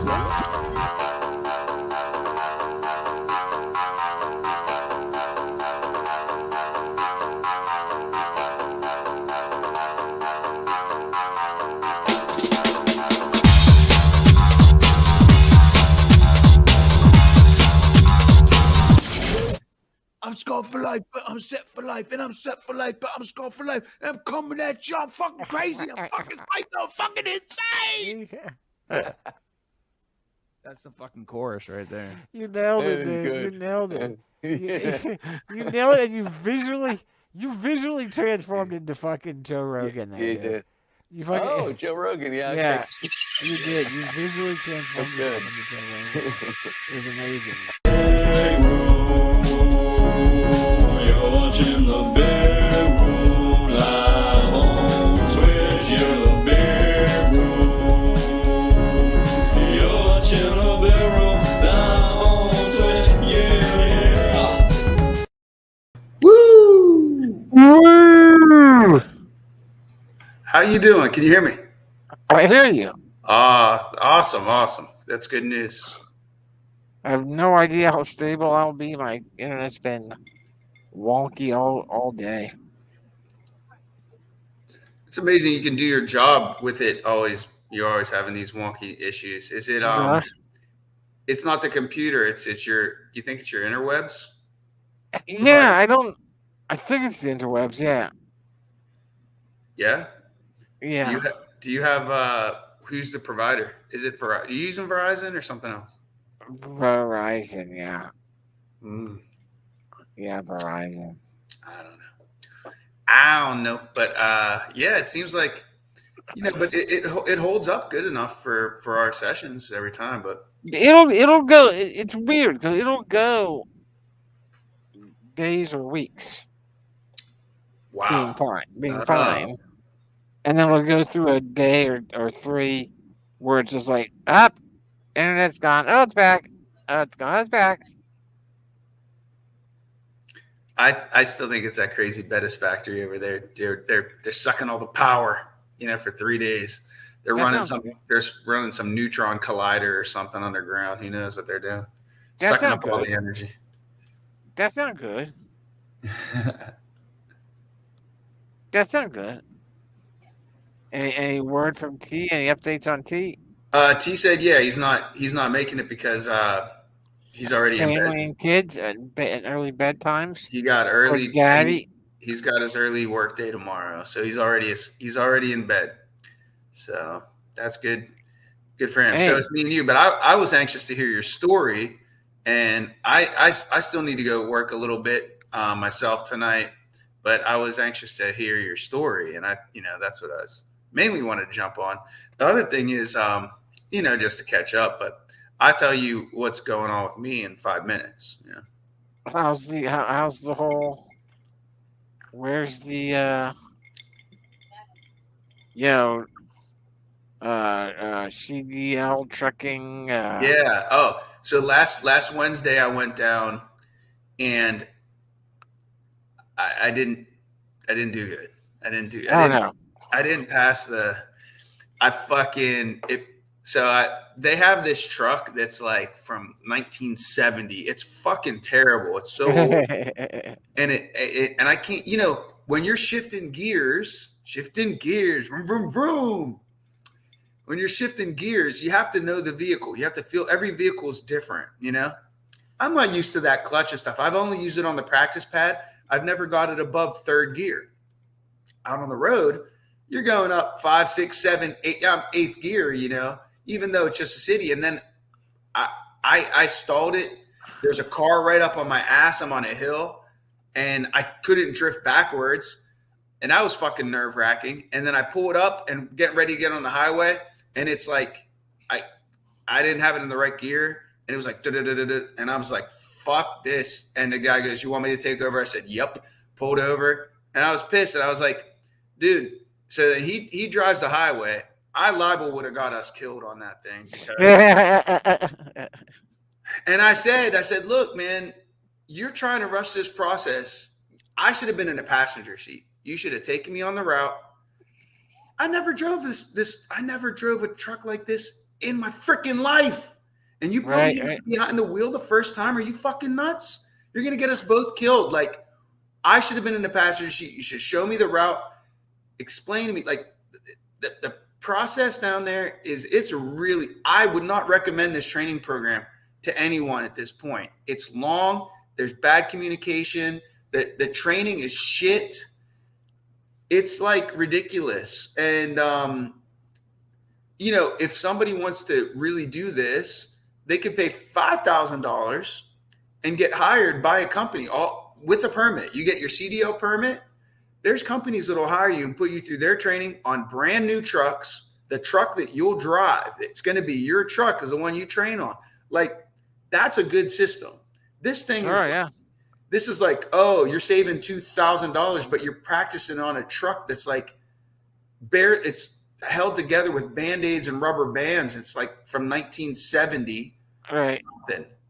I'm scarred for life, but I'm set for life, and I'm set for life, but I'm scarred for life, and I'm coming at you. I'm fucking crazy. I'm fucking psycho, fucking insane. That's the fucking chorus right there. You nailed it, dude. You nailed it. You nailed it, and you visually transformed into fucking Joe Rogan. You did. You fucking, Oh, Joe Rogan, yeah. Yeah, you did. You visually transformed yourself into Joe Rogan. It was amazing. You're watching the BigRoom live on Twitch. You're the BigRoom. You're watching the BigRoom live on Twitch. Yeah. Woo! Woo! How you doing? Can you hear me? I hear you. Awesome. That's good news. I have no idea how stable I'll be. My internet's been wonky all day. It's amazing you can do your job with it always. You're always having these wonky issues. Is it It's not the computer, it's you think it's your interwebs? Yeah, I think it's the interwebs, yeah. Yeah? Yeah. Do you have who's the provider? Is it are you using Verizon or something else? Verizon, yeah. Yeah, Verizon. I don't know. But yeah, it seems like but it holds up good enough for our sessions every time, but it'll go. It's weird because it'll go days or weeks. Wow. Being fine. And then we'll go through a day or three where it's just like, internet's gone. Oh, it's back. Oh, it's gone. It's back. I still think it's that crazy Bettis factory over there. They're sucking all the power, for 3 days. They're running some neutron collider or something underground. Who knows what they're doing? Sucking up all the energy. That's not good. That's not good. Any word from T? Any updates on T? T said, yeah, he's not making it because he's already in bed. Family and kids at early bedtimes. He got early. Daddy. He's got his early work day tomorrow, so he's already in bed. So that's good. Good for him. Hey. So it's me and you. But I was anxious to hear your story, and I still need to go work a little bit myself tonight. But I was anxious to hear your story, and that's what I was mainly wanted to jump on. The other thing is, just to catch up, but I tell you what's going on with me in 5 minutes. How's the whole? Where's the CDL trucking? Yeah. Oh, so last Wednesday I went down, and I didn't do good. I didn't pass they have this truck that's like from 1970. It's fucking terrible. It's so old. and I can't, when you're shifting gears, vroom, vroom, vroom. When you're shifting gears, you have to know the vehicle. You have to feel every vehicle is different, I'm not used to that clutch and stuff. I've only used it on the practice pad. I've never got it above third gear. Out on the road, you're going up 5, 6, 7, 8, eighth gear, even though it's just a city. And then I stalled it. There's a car right up on my ass. I'm on a hill, and I couldn't drift backwards. And that was fucking nerve wracking. And then I pull it up and get ready to get on the highway. And it's like, I didn't have it in the right gear. And it was like, and I was like, fuck this. And the guy goes, you want me to take over? I said, yep. Pulled over. And I was pissed. And I was like, dude, so he drives the highway. I liable would have got us killed on that thing. And I said, look, man, you're trying to rush this process. I should have been in the passenger seat. You should have taken me on the route. I never drove this. I never drove a truck like this in my freaking life. And you put me behind the wheel the first time. Are you fucking nuts? You're going to get us both killed. Like, I should have been in the passenger seat. You should show me the route. Explain to me, like, the process down there it's really, I would not recommend this training program to anyone at this point. It's long. There's bad communication. The training is shit. It's like ridiculous. And, you know, if somebody wants to really do this, they could pay $5,000 and get hired by a company all with a permit. You get your CDL permit. There's companies that will hire you and put you through their training on brand new trucks. The truck that you'll drive, it's going to be your truck is the one you train on. Like, that's a good system. This thing this is like, oh, you're saving $2,000, but you're practicing on a truck that's like it's held together with Band-Aids and rubber bands. It's like from 1970. Right.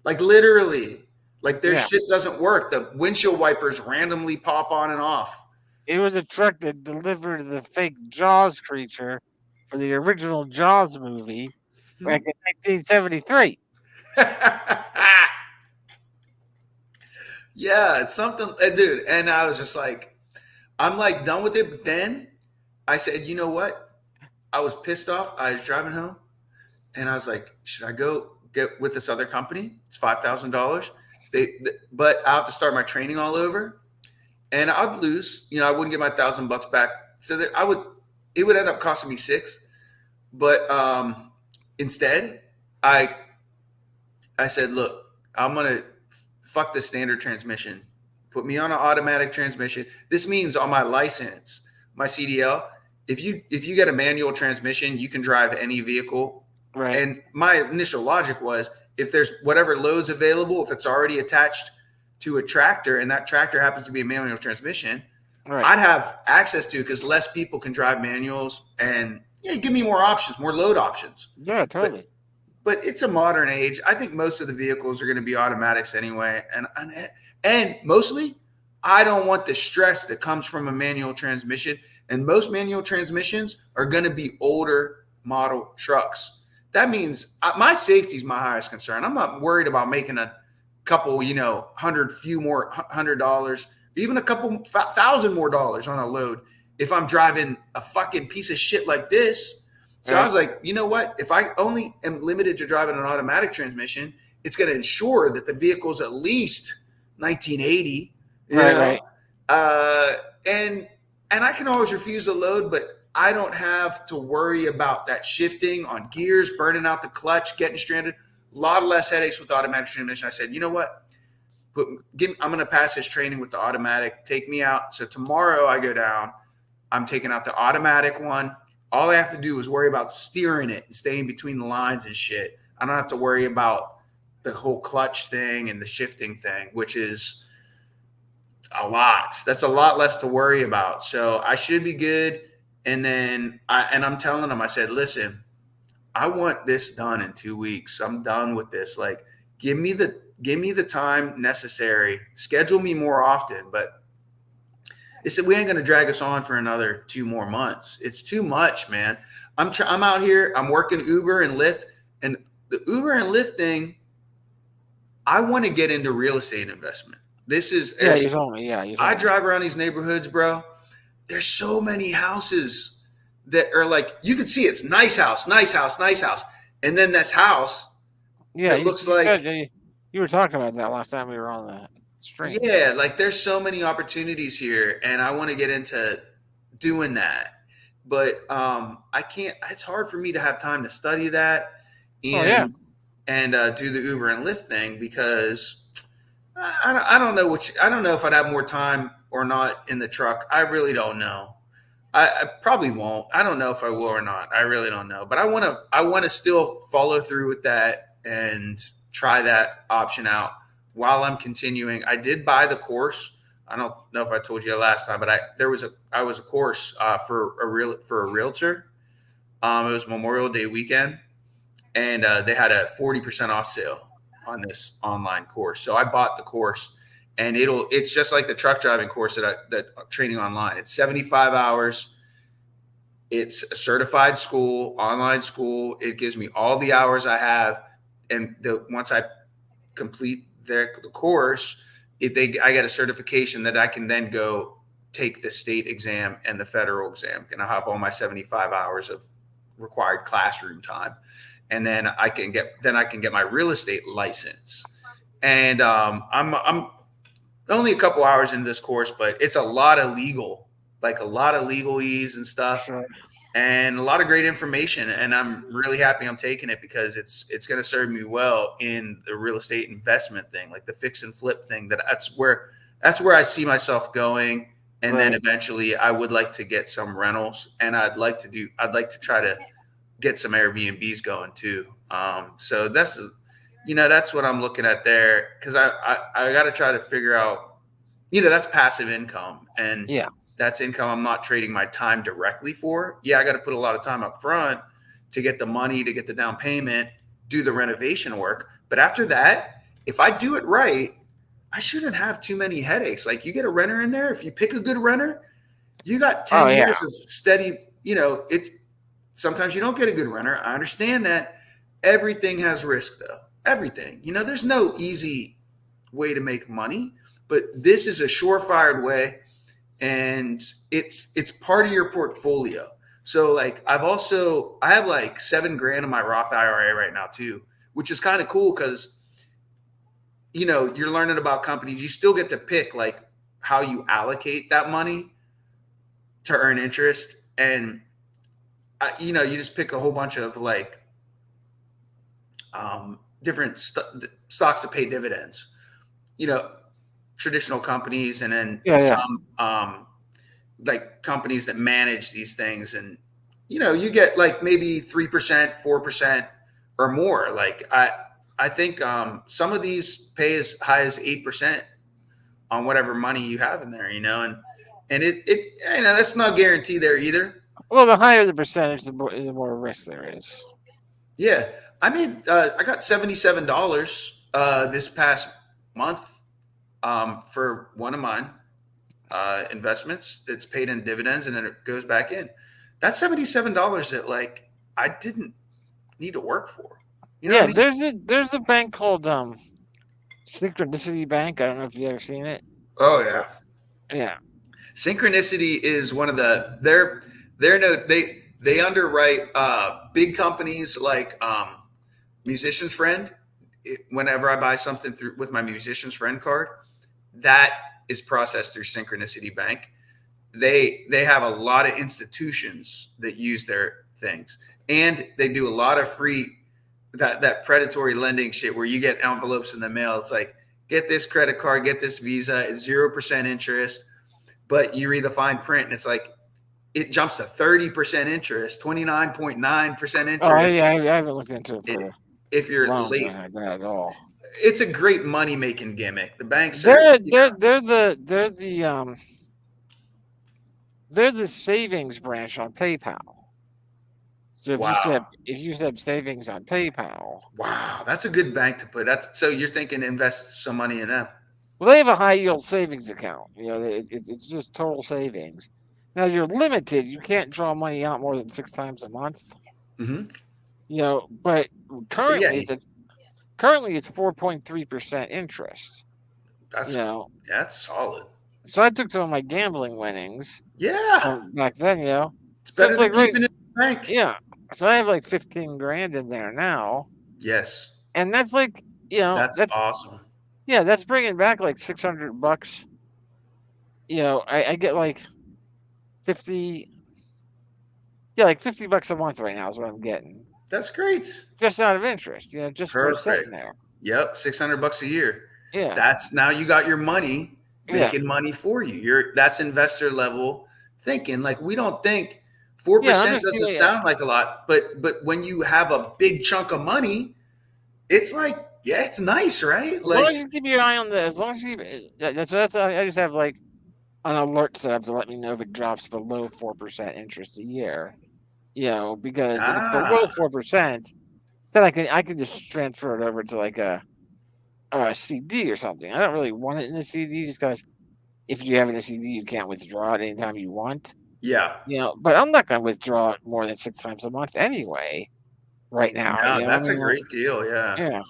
Like, literally, like, their shit doesn't work. The windshield wipers randomly pop on and off. It was a truck that delivered the fake Jaws creature for the original Jaws movie back in 1973. Yeah, it's something, dude. And I was just like, I'm like done with it. But then I said, you know what? I was pissed off. I was driving home and I was like, should I go get with this other company? It's $5,000. But I have to start my training all over and I'd lose, you know, I wouldn't get my $1,000 back. So that it would end up costing me $6,000. But instead I said, look, I'm going to fuck the standard transmission. Put me on an automatic transmission. This means on my license, my CDL, if you get a manual transmission, you can drive any vehicle. Right. And my initial logic was, if there's whatever loads available, if it's already attached to a tractor and that tractor happens to be a manual transmission, I'd have access to, because less people can drive manuals and give me more options, more load options. Yeah, totally. But it's a modern age. I think most of the vehicles are going to be automatics anyway. And mostly, I don't want the stress that comes from a manual transmission. And most manual transmissions are going to be older model trucks. That means my safety is my highest concern. I'm not worried about making a couple, $100, even a couple $1,000 more on a load if I'm driving a fucking piece of shit like this. So I was like, you know what? If I only am limited to driving an automatic transmission, it's going to ensure that the vehicle's at least 1980. Right. And I can always refuse a load, but I don't have to worry about that shifting on gears, burning out the clutch, getting stranded. A lot less headaches with automatic transmission. I said, you know what? I'm going to pass this training with the automatic. Take me out. So tomorrow I go down. I'm taking out the automatic one. All I have to do is worry about steering it and staying between the lines and shit. I don't have to worry about the whole clutch thing and the shifting thing, which is a lot. That's a lot less to worry about. So I should be good. And then I'm telling them, I said, listen, I want this done in 2 weeks. I'm done with this. Like, give me the time necessary. Schedule me more often. But they said, we ain't going to drag us on for another 2 more months. It's too much, man. I'm out here. I'm working Uber and Lyft. And the Uber and Lyft thing, I want to get into real estate investment. This is I drive around these neighborhoods, bro. There's so many houses that are like, you can see it's nice house. And then this house, it looks like you were talking about that last time we were on the stream. Yeah, like there's so many opportunities here, and I want to get into doing that. But I can't. It's hard for me to have time to study that and do the Uber and Lyft thing because I don't know I don't know if I'd have more time or not in the truck. I really don't know. I probably won't. I don't know if I will or not. I really don't know. But I want to still follow through with that and try that option out while I'm continuing. I did buy the course. I don't know if I told you last time, but I was a course for a realtor. It was Memorial Day weekend, and they had a 40% off sale on this online course. So I bought the course, and it's just like the truck driving course that training online. It's 75 hours. It's a certified school, online school. It gives me all the hours I have, and once I complete the course, I get a certification that I can then go take the state exam and the federal exam, and I have all my 75 hours of required classroom time, and then I can get my real estate license. And I'm only a couple hours into this course, but it's a lot of legalese and stuff. Sure. And a lot of great information, and I'm really happy I'm taking it because it's going to serve me well in the real estate investment thing, like the fix and flip thing. That's where I see myself going, and then eventually I would like to get some rentals, and I'd like to try to get some Airbnbs going too. So that's what I'm looking at there, because I got to try to figure out, that's passive income, and that's income I'm not trading my time directly for. Yeah, I got to put a lot of time up front to get the money, to get the down payment, do the renovation work. But after that, if I do it right, I shouldn't have too many headaches. Like, you get a renter in there, if you pick a good renter, you got 10 years of steady, it's sometimes you don't get a good renter. I understand that. Everything has risk though. Everything. There's no easy way to make money, but this is a surefire way. And it's part of your portfolio. So like I have like $7,000 in my Roth IRA right now too, which is kind of cool because you're learning about companies. You still get to pick like how you allocate that money to earn interest, and you just pick a whole bunch of like different stocks to pay dividends. Traditional companies, and then some like companies that manage these things, and you get like maybe 3%, 4% or more. Like I think some of these pay as high as 8% on whatever money you have in there, and it that's not guaranteed there either. Well, the higher the percentage, the more risk there is. Yeah, I got $77 this past month. For one of mine investments. It's paid in dividends and then it goes back in. That's $77 that like I didn't need to work for. What I mean? There's a bank called Synchronicity Bank. I don't know if you've ever seen it. Oh yeah. Yeah. Synchronicity is one of they underwrite big companies like Musician's Friend. Whenever I buy something with my Musician's Friend card, that is processed through Synchronicity Bank. They have a lot of institutions that use their things, and they do a lot of free that predatory lending shit where you get envelopes in the mail. It's like, get this credit card, get this Visa, it's 0% interest, but you read the fine print and it's like it jumps to 30% interest, 29.9% interest. Oh yeah, I haven't looked into it. If you're late, like that at all. It's a great money making gimmick. The banks they're the savings branch on PayPal. So if you set up savings on PayPal, wow, that's a good bank to put. So you're thinking invest some money in them. Well, they have a high yield savings account. It's just total savings. Now you're limited. You can't draw money out more than 6 times a month. Mm-hmm. But currently it's 4.3% interest. That's solid. So I took some of my gambling winnings. Yeah. Back then, it's better than keeping it in the bank. Yeah. So I have like $15,000 in there now. Yes. And that's like, that's awesome. Yeah, that's bringing back like $600. I get like 50. Yeah, like $50 a month right now is what I'm getting. That's great. Just out of interest, just for sitting there. Yep, $600 a year. Yeah. That's now you got your money making money for you. That's investor level thinking. Like, we don't think 4% doesn't sound like a lot, but when you have a big chunk of money, it's like, it's nice, right? As long as you keep your eye on the, as long as you, that's I just have like an alert set up to let me know if it drops below 4% interest a year. Because if it's below 4%, then I can just transfer it over to like a CD or something. I don't really want it in a CD just because if you have it in a CD, you can't withdraw it anytime you want. Yeah. But I'm not going to withdraw it more than 6 times a month anyway. Right now, No, I that's a mean, like, great deal. Yeah. yeah,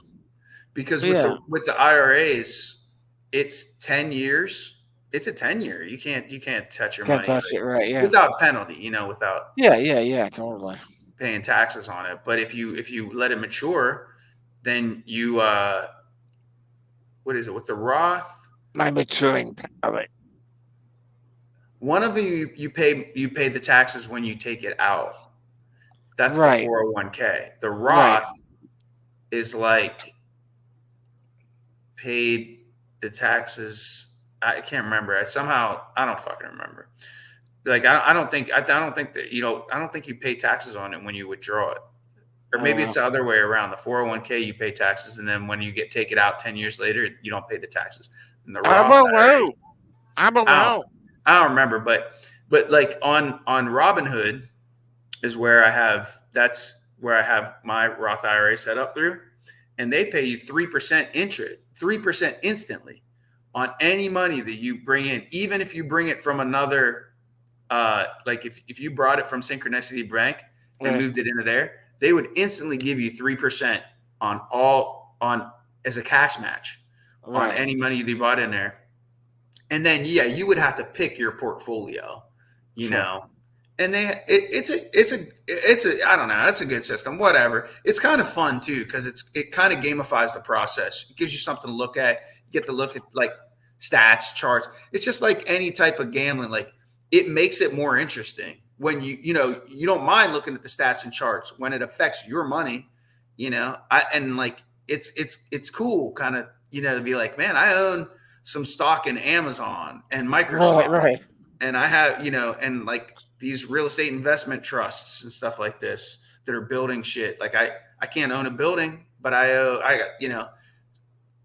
Because but yeah, with the IRAs, it's 10 years. It's a 10-year. You can't touch your can't money touch it, right? Yeah, without penalty, without yeah, totally. paying taxes on it. But if you let it mature, then you what is it with the Roth? My maturing palate, One of you pay the taxes when you take it out. That's the right, 401k. The right. Roth is like paid the taxes. I can't remember. I don't fucking remember. Like I don't think that I don't think you pay taxes on it when you withdraw it, or I don't maybe it's know. the other way around. The 401k you pay taxes, and then when you take it out 10 years later, you don't pay the taxes. And the I Roth don't IRA, know. I don't I don't know. I don't remember, but like on Robinhood is where that's where I have my Roth IRA set up through, and they pay you 3% interest, 3% instantly on any money that you bring in, even if you bring it from another. Like if you brought it from Synchronicity Bank and Right, moved it into there, they would instantly give you 3% on as a cash match on right, any money you bought in there. And then you would have to pick your portfolio, you sure. know. And it's a I don't know, that's a good system. Whatever. It's kind of fun too because it kind of gamifies the process. It gives you something to look at. You get to look at like stats, charts. It's just like any type of gambling. Like it makes it more interesting when you don't mind looking at the stats and charts when it affects your money. And like it's cool kind of to be like, man, I own some stock in Amazon and Right, Microsoft, right. and I have and like these real estate investment trusts and stuff like this that are building shit. Like I can't own a building, but I got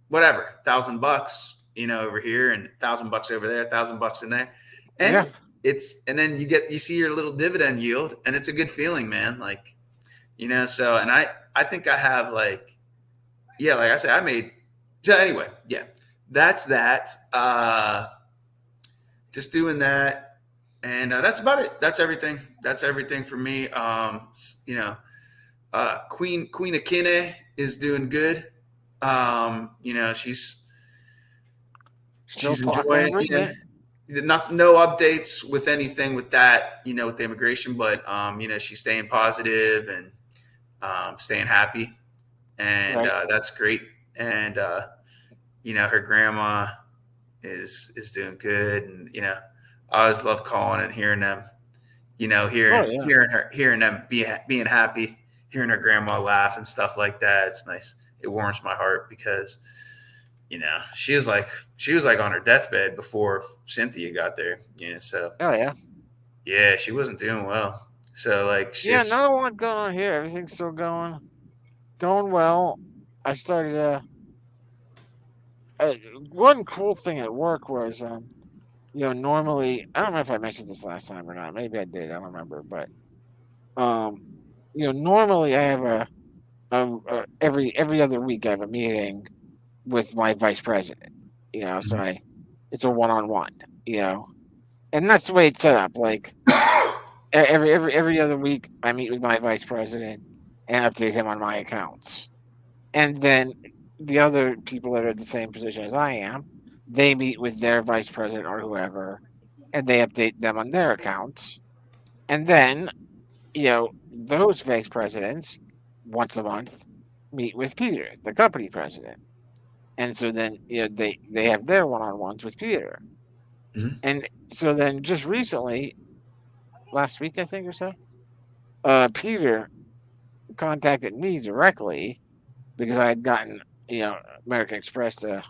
whatever $1,000 over here and $1,000 over there, $1,000 in there, Yeah. and and then you see your little dividend yield, and it's a good feeling, man. Like so, and I think I have like like I said, I made. So anyway, that's that. Just doing that, and that's about it. That's everything. That's everything for me. Queen Akine is doing good. She's Still enjoying partnering with me. no updates with anything with that, with the immigration, but she's staying positive and staying happy, and Right. that's great. And her grandma is doing good, and I always love calling and hearing them, Sure, yeah. hearing them being happy, hearing her grandma laugh and stuff like that. It's nice. It warms my heart because she was like on her deathbed before Cynthia got there. So Oh, yeah. yeah, she wasn't doing well. So like Yeah, she's not a lot going on here. Everything's still going well. I started one cool thing at work was normally I don't know if I mentioned this last time or not. Maybe I did. I don't remember. But um, normally I have every other week I have a meeting with my vice president. So it's a one-on-one. And that's the way it's set up. Like every other week I meet with my vice president and update him on my accounts. And then the other people that are in the same position as I am, they meet with their vice president or whoever, and they update them on their accounts. And then, those vice presidents, once a month, meet with Peter, the company president. And so then, they have their one-on-ones with Peter. Mhm. And so then just recently, last week, I think, or so, Peter contacted me directly because I had gotten, American Express to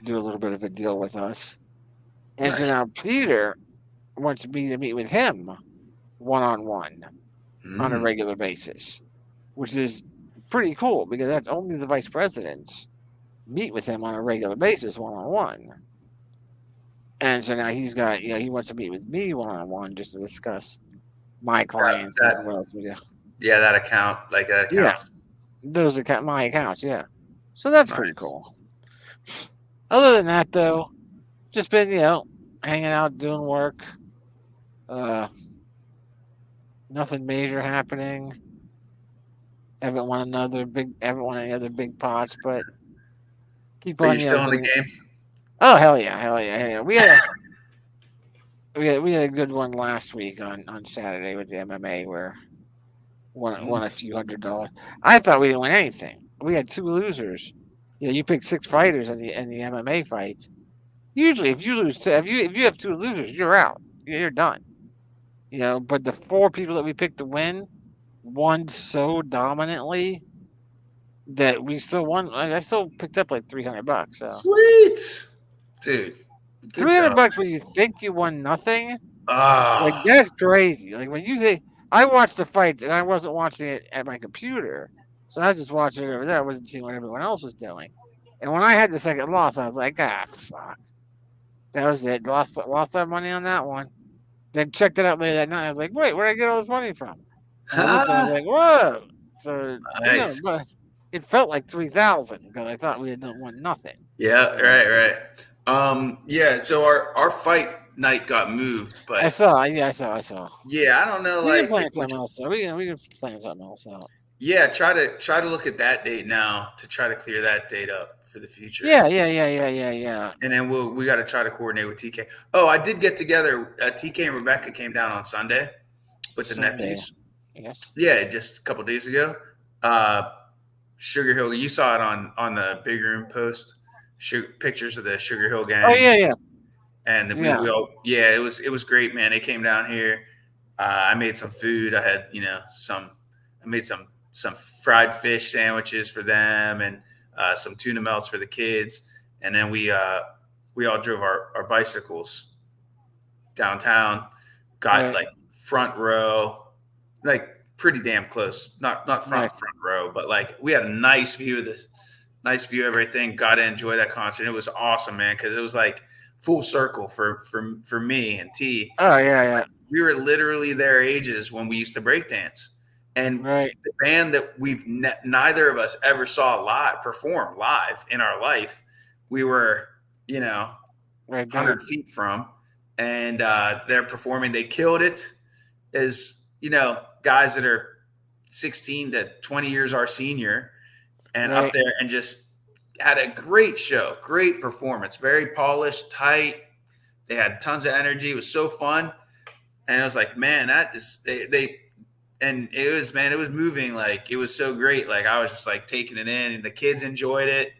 do a little bit of a deal with us. And so Nice. now Peter wants me to meet with him one-on-one on a regular basis, which is pretty cool because that's only the vice presidents meet with him on a regular basis one-on-one. And so now he's got, he wants to meet with me one-on-one just to discuss my clients and what else we do. Yeah, that account, like that Yeah. accounts. Those are my accounts, yeah. So that's pretty cool. Other than that, though, just been, hanging out, doing work. Nothing major happening. Haven't won any other big pots, but keep Are on, you still in the getting. game? Oh hell yeah, hell yeah, hell yeah. We had a good one last week on Saturday with the MMA where won a few $100. I thought we didn't win anything. We had two losers. You pick 6 fighters in the MMA fights. Usually, if you lose, if you have two losers, you're out. You're done. But the 4 people that we picked to won so dominantly that we still won. I still picked up like $300. So Sweet, dude. Good three hundred job. bucks when you think you won nothing, like Ah, that's crazy. Like when you say I watched the fights and I wasn't watching it at my computer, so I was just watching it over there. I wasn't seeing what everyone else was doing. And when I had the second loss, I was like, fuck. That was it. Lost that money on that one. Then checked it out later that night. I was like, wait, where'd I get all this money from? And I looked and I was like, whoa. So nice. but it felt like 3,000 because I thought we had won nothing. Yeah, right. Yeah. So our fight night got moved, but I saw. Yeah, I saw. yeah, I don't know. We can Like, plan something else. So we can plan something else out. yeah, try to look at that date now to try to clear that date up for the future. Yeah. And then we got to try to coordinate with TK. Oh, I did get together. TK and Rebecca came down on Sunday with the Sunday. nephews. Yes. Yeah, just a couple days ago. Sugar Hill. You saw it on the BigRoom post. Pictures of the Sugar Hill gang. Oh yeah. And we all, yeah, it was great, man. They came down here. I made some food. I had I made some fried fish sandwiches for them and some tuna melts for the kids. And then we all drove our bicycles downtown. Got like front row, like pretty damn close. Not front row, but like we had a nice view of everything. Got to enjoy that concert. It was awesome, man, because it was like full circle for me and T. Oh yeah. Like, we were literally their ages when we used to break dance. And the band that we've neither of us ever saw perform live in our life, we were, 100 feet from, and they're performing. They killed it. As guys that are 16 to 20 years our senior, and up there, and just had a great show, great performance, very polished, tight. They had tons of energy. It was so fun, and I was like, man, that is they. And it was moving. Like, it was so great. Like, I was just like taking it in, and the kids enjoyed it,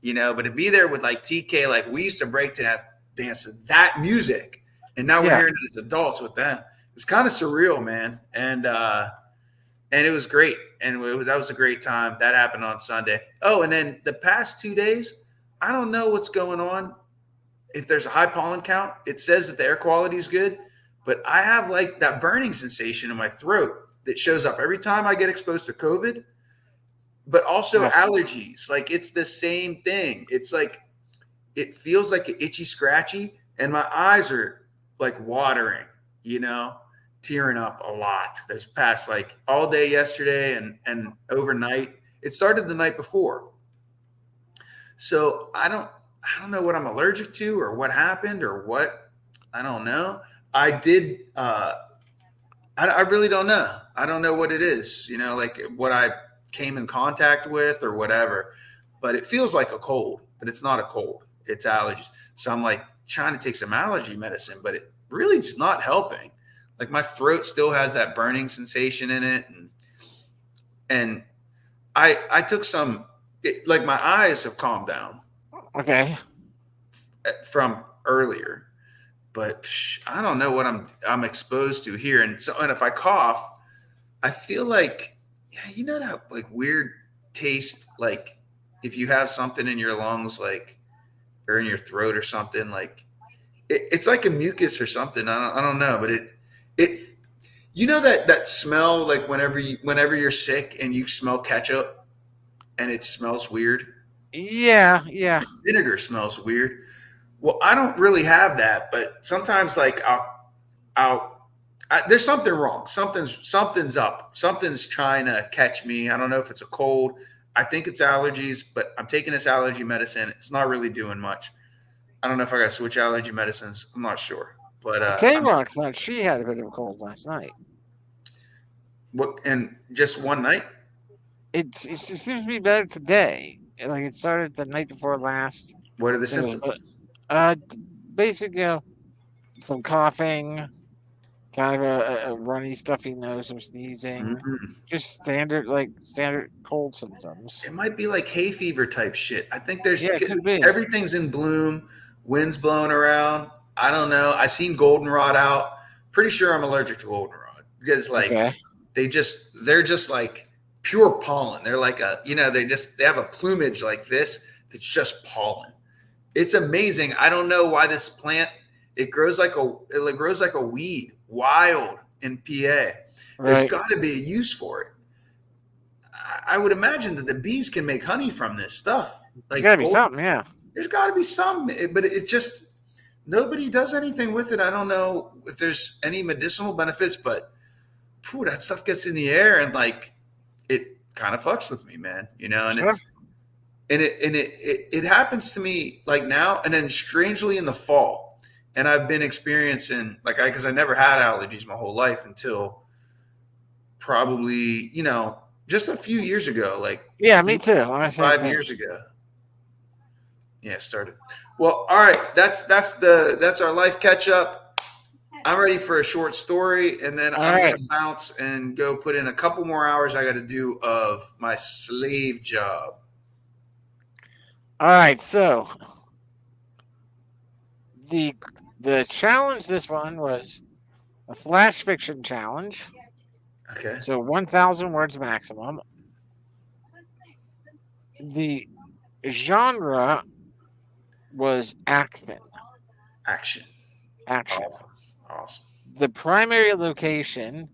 but to be there with like TK, like we used to break dance to that music. And now we're hearing it as adults with that. It's kind of surreal, man. And it was great. And that was a great time. That happened on Sunday. Oh, and then the past 2 days, I don't know what's going on. If there's a high pollen count, it says that the air quality is good, but I have like that burning sensation in my throat that shows up every time I get exposed to COVID, but also allergies. Like, it's the same thing. It's like, it feels like itchy, scratchy, and my eyes are like watering, tearing up a lot. There's past like all day yesterday and overnight. It started the night before. So I don't know what I'm allergic to or what happened or what. I don't know. I did. I really don't know. I don't know what it is, like what I came in contact with or whatever, but it feels like a cold, but it's not a cold. It's allergies. So I'm like trying to take some allergy medicine, but it really is not helping. Like, my throat still has that burning sensation in it. And I took some, like, my eyes have calmed down. Okay. From earlier. But I don't know what I'm exposed to here. And if I cough, I feel like, that like weird taste, like if you have something in your lungs, like, or in your throat or something, like it's like a mucus or something. I don't know, but it that smell, like whenever you're sick and you smell ketchup and it smells weird. Yeah. Vinegar smells weird. Well, I don't really have that, but sometimes like there's something wrong. Something's up. Something's trying to catch me. I don't know if it's a cold. I think it's allergies, but I'm taking this allergy medicine. It's not really doing much. I don't know if I got to switch allergy medicines. I'm not sure, But K-Rock thought she had a bit of a cold last night. what? And just one night? It seems to be better today. Like it started the night before last. What are the It was, symptoms? basic, some coughing, kind of a runny, stuffy nose, some sneezing, Mhm. just standard cold symptoms. It might be like hay fever type shit. I think there's Yeah, it could be. everything's in bloom, wind's blowing around. I don't know. I seen goldenrod out. Pretty sure I'm allergic to goldenrod because like Okay. they're just like pure pollen. They're like they have a plumage like this that's just pollen. It's amazing. I don't know why this plant it grows like a weed, wild in PA. There's Right. got to be a use for it. I would imagine that the bees can make honey from this stuff. Like Gotta be gold- something, yeah. There's got to be some, but it just nobody does anything with it. I don't know if there's any medicinal benefits, but that stuff gets in the air and like it kind of fucks with me, man. And Sure. it happens to me like now and then strangely in the fall. And I've been experiencing because I never had allergies my whole life until probably just a few years ago, like Yeah, me too. I say the 5 same. years ago. Yeah, it started. Well, all right. That's our life catch up. I'm ready for a short story, and then All I'm right. gonna bounce and go put in a couple more hours I got to do of my slave job. All right, so the challenge this one was a flash fiction challenge. Okay. So 1,000 words maximum. The genre was action. Action. Action. Awesome. The primary location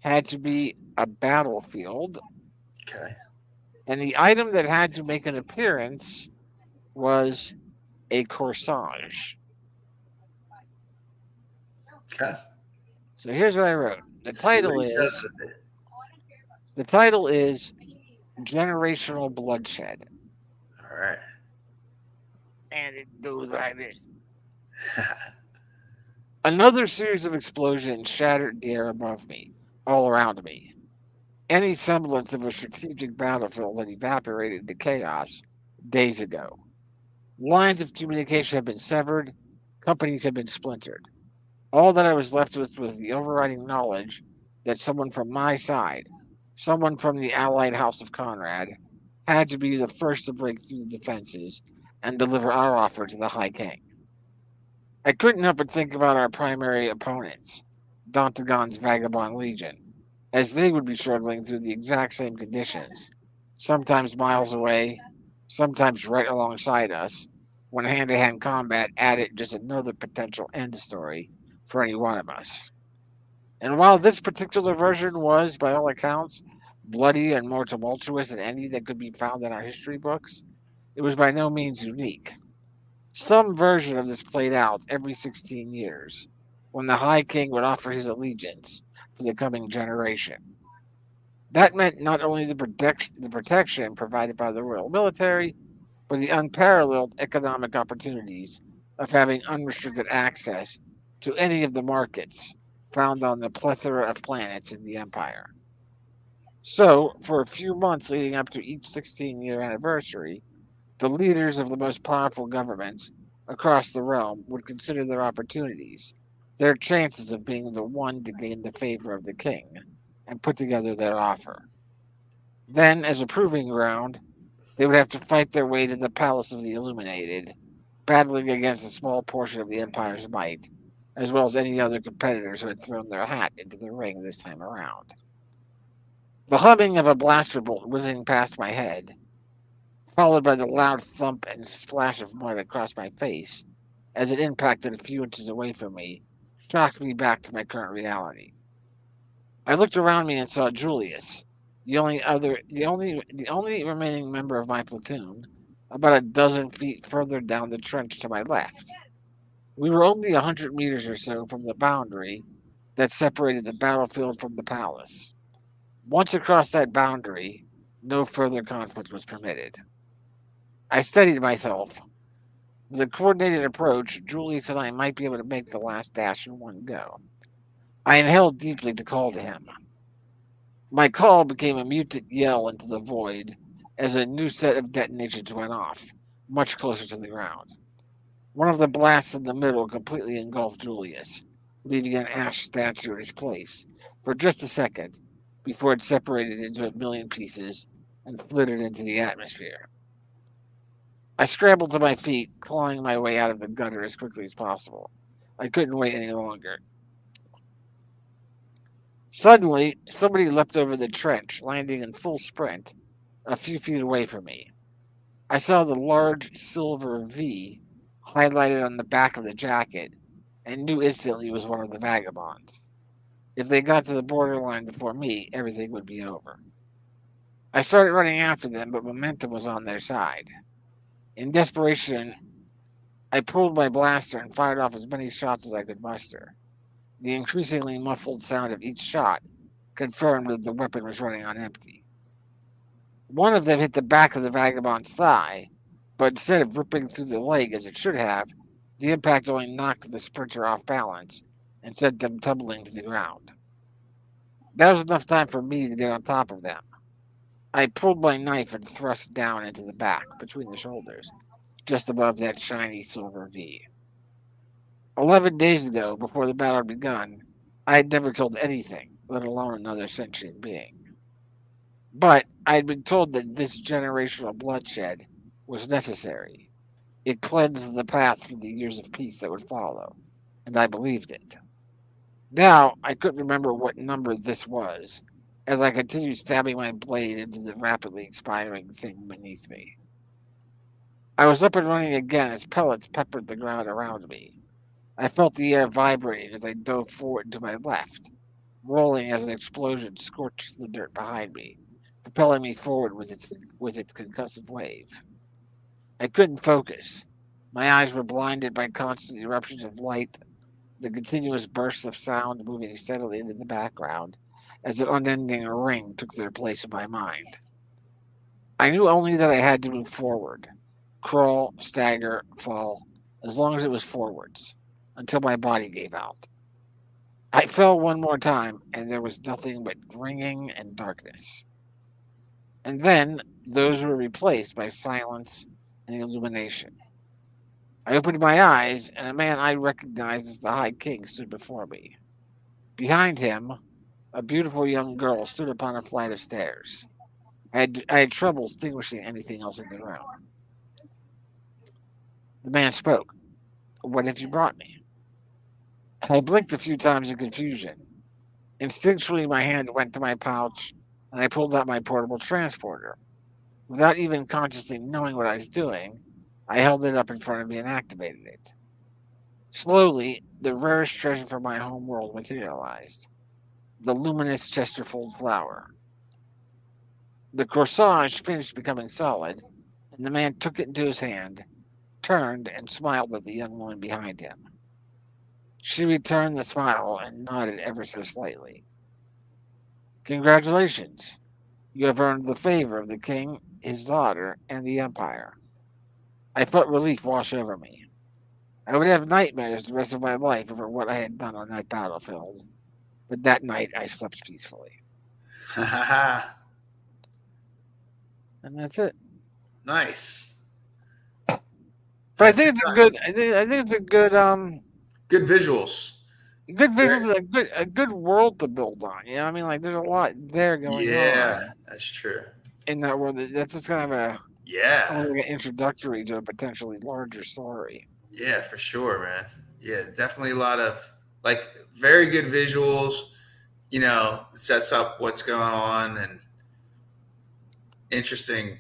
had to be a battlefield, Okay. and the item that had to make an appearance was a corsage. Okay. So here's what I wrote. The Let's see what title he does with it. Generational Bloodshed. All right. And it goes like this. Another series of explosions shattered the air above me, all around me. Any semblance of a strategic battlefield had evaporated into chaos days ago. Lines of communication had been severed, companies had been splintered. All that I was left with was the overriding knowledge that someone from my side, someone from the allied House of Conrad, had to be the first to break through the defenses and deliver our offer to the High King. I couldn't help but think about our primary opponents, Dontagon's Vagabond Legion, as they would be struggling through the exact same conditions, sometimes miles away, sometimes right alongside us, when hand-to-hand combat added just another potential end story for any one of us. And while this particular version was, by all accounts, bloody and more tumultuous than any that could be found in our history books, it was by no means unique. Some version of this played out every 16 years, when the High King would offer his allegiance for the coming generation. That meant not only the protection provided by the royal military, but the unparalleled economic opportunities of having unrestricted access to any of the markets found on the plethora of planets in the Empire. So, for a few months leading up to each 16-year anniversary, the leaders of the most powerful governments across the realm would consider their opportunities, their chances of being the one to gain the favor of the king, and put together their offer. Then, as a proving ground, they would have to fight their way to the Palace of the Illuminated, battling against a small portion of the Empire's might, as well as any other competitors who had thrown their hat into the ring this time around. The humming of a blaster bolt whizzing past my head, followed by the loud thump and splash of mud across my face as it impacted a few inches away from me, shocked me back to my current reality. I looked around me and saw Julius, the only remaining member of my platoon, about a dozen feet further down the trench to my left. We were only 100 meters or so from the boundary that separated the battlefield from the palace. Once across that boundary, no further conflict was permitted. I steadied myself, With a coordinated approach, Julius and I might be able to make the last dash in one go. I inhaled deeply to call to him. My call became a muted yell into the void as a new set of detonations went off, much closer to the ground. One of the blasts in the middle completely engulfed Julius, leaving an ash statue in his place for just a second before it separated into a million pieces and flittered into the atmosphere. I scrambled to my feet, clawing my way out of the gutter as quickly as possible. I couldn't wait any longer. Suddenly, somebody leapt over the trench, landing in full sprint a few feet away from me. I saw the large silver V highlighted on the back of the jacket and knew instantly it was one of the vagabonds. If they got to the borderline before me, everything would be over. I started running after them, but momentum was on their side. In desperation, I pulled my blaster and fired off as many shots as I could muster. The increasingly muffled sound of each shot confirmed that the weapon was running on empty. One of them hit the back of the vagabond's thigh, but instead of ripping through the leg as it should have, the impact only knocked the sprinter off balance and sent them tumbling to the ground. That was enough time for me to get on top of them. I pulled my knife and thrust down into the back, between the shoulders, just above that shiny silver V. 11 days ago, before the battle had begun, I had never killed anything, let alone another sentient being. But I had been told that this generational bloodshed was necessary. It cleansed the path for the years of peace that would follow, and I believed it. Now, I couldn't remember what number this was, as I continued stabbing my blade into the rapidly expiring thing beneath me. I was up and running again as pellets peppered the ground around me. I felt the air vibrating as I dove forward to my left, rolling as an explosion scorched the dirt behind me, propelling me forward with its concussive wave. I couldn't focus. My eyes were blinded by constant eruptions of light, the continuous bursts of sound moving steadily into the background as an unending ring took their place in my mind. I knew only that I had to move forward, crawl, stagger, fall, as long as it was forwards, until my body gave out. I fell one more time, and there was nothing but ringing and darkness. And then those were replaced by silence and illumination. I opened my eyes, and a man I recognized as the High King stood before me. Behind him, a beautiful young girl stood upon a flight of stairs. I had trouble distinguishing anything else in the room. The man spoke. "What have you brought me?" I blinked a few times in confusion. Instinctually, my hand went to my pouch, and I pulled out my portable transporter. Without even consciously knowing what I was doing, I held it up in front of me and activated it. Slowly, the rarest treasure from my home world materialized. The luminous Chesterfield flower. The corsage finished becoming solid, and the man took it into his hand, turned, and smiled at the young woman behind him. She returned the smile and nodded ever so slightly. "Congratulations. You have earned the favor of the king, his daughter, and the empire." I felt relief wash over me. I would have nightmares the rest of my life over what I had done on that battlefield, but that night I slept peacefully. And that's it. Nice. But I think it's a good. I think it's a good. Good visuals. Good visual, a good world to build on. You know, I mean, like there's a lot there going on. Yeah, that's true. In that world, that's just kind of Yeah. an introductory to a potentially larger story. Yeah, for sure, man. Yeah, definitely a lot of like very good visuals. You know, sets up what's going on and interesting.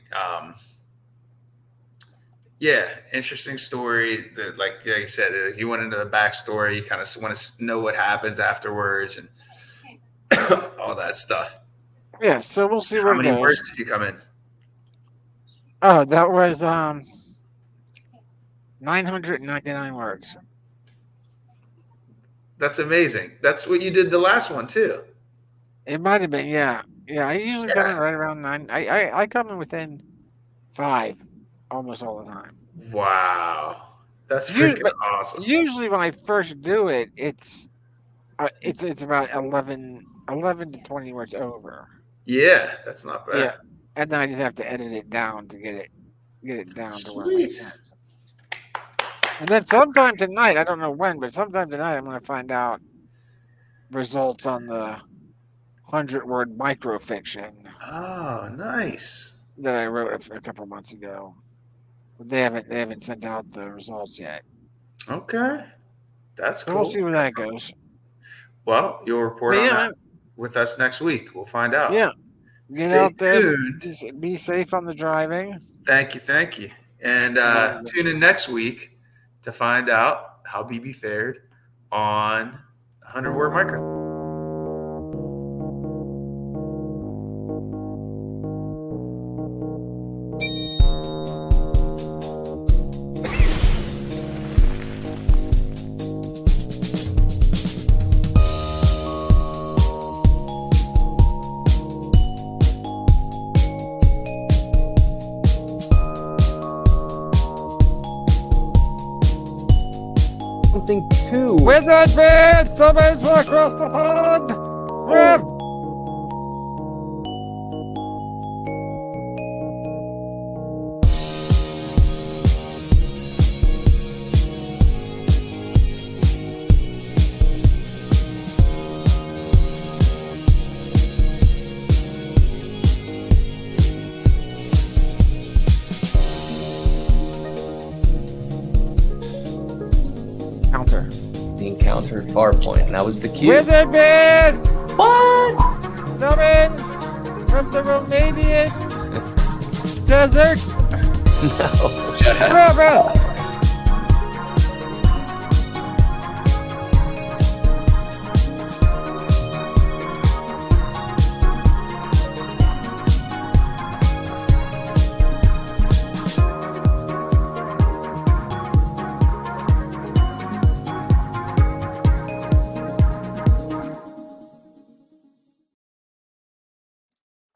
Yeah, interesting story. That, like you said, you went into the backstory. You kind of want to know what happens afterwards and all that stuff. Yeah, so we'll see How where it many goes. words did you come in? Oh, that was 999 words. That's amazing. That's what you did the last one too. It might have been, yeah. Yeah, I usually come in right around 9. I come in within 5 almost all the time. Wow. That's Usually- freaking but awesome. Usually when I first do it, it's about 11 to 20 words over. Yeah, that's not bad. Yeah, and then I just have to edit it down to get it down to where it makes Sweet. sense. And then sometime tonight, I don't know when, but sometime tonight, I'm going to find out results on the 100-word microfiction Oh, nice. that I wrote a couple months ago. But they haven't sent out the results yet. Okay. That's So cool. we'll see where that goes. Well, you'll report But on yeah, that with us next week. We'll find out. Yeah. Get Stay out there. tuned. Just be safe on the driving. Thank you. And tune in next week to find out how BB fared on 100-word micro. Something too. With advance, somebody's across the pond. Rev. Counter. The encounter Farpoint, and that was the cue. With advance. What? Summon from the Romanian desert. No. River.